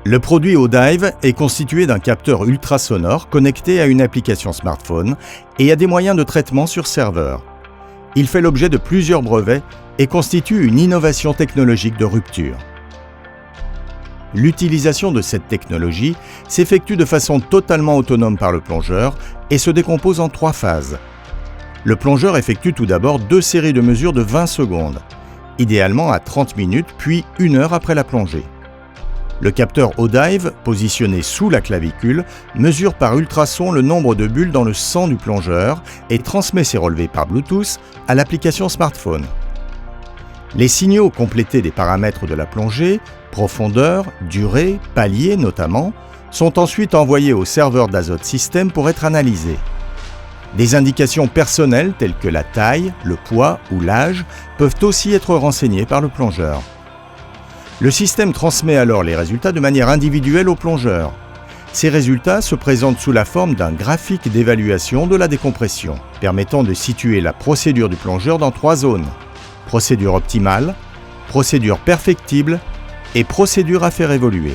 Le produit ODive est constitué d'un capteur ultrasonore connecté à une application smartphone et à des moyens de traitement sur serveur. Il fait l'objet de plusieurs brevets et constitue une innovation technologique de rupture. L'utilisation de cette technologie s'effectue de façon totalement autonome par le plongeur et se décompose en 3 phases. Le plongeur effectue tout d'abord 2 séries de mesures de 20 secondes, idéalement à 30 minutes puis 1 heure après la plongée. Le capteur ODive, positionné sous la clavicule, mesure par ultrasons le nombre de bulles dans le sang du plongeur et transmet ces relevés par Bluetooth à l'application smartphone. Les signaux complétés des paramètres de la plongée, profondeur, durée, palier notamment, sont ensuite envoyés au serveur d'Azote System pour être analysés. Des indications personnelles telles que la taille, le poids ou l'âge peuvent aussi être renseignées par le plongeur. Le système transmet alors les résultats de manière individuelle au plongeur. Ces résultats se présentent sous la forme d'un graphique d'évaluation de la décompression, permettant de situer la procédure du plongeur dans 3 zones: procédure optimale, procédure perfectible et procédure à faire évoluer.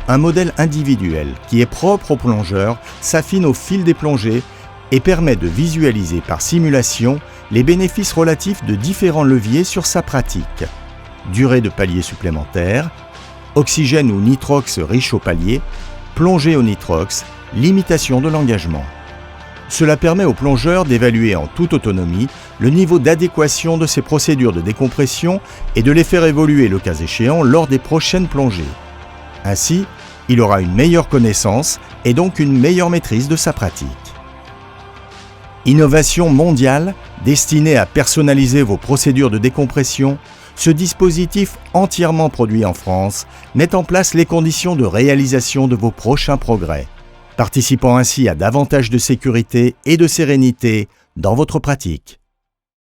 Un modèle individuel qui est propre au plongeur s'affine au fil des plongées et permet de visualiser par simulation les bénéfices relatifs de différents leviers sur sa pratique. Durée de palier supplémentaire, oxygène ou nitrox riche au palier, plongée au nitrox, limitation de l'engagement. Cela permet au plongeur d'évaluer en toute autonomie le niveau d'adéquation de ses procédures de décompression et de les faire évoluer le cas échéant lors des prochaines plongées. Ainsi, il aura une meilleure connaissance et donc une meilleure maîtrise de sa pratique. Innovation mondiale destinée à personnaliser vos procédures de décompression, ce dispositif entièrement produit en France met en place les conditions de réalisation de vos prochains progrès, participant ainsi à davantage de sécurité et de sérénité dans votre pratique.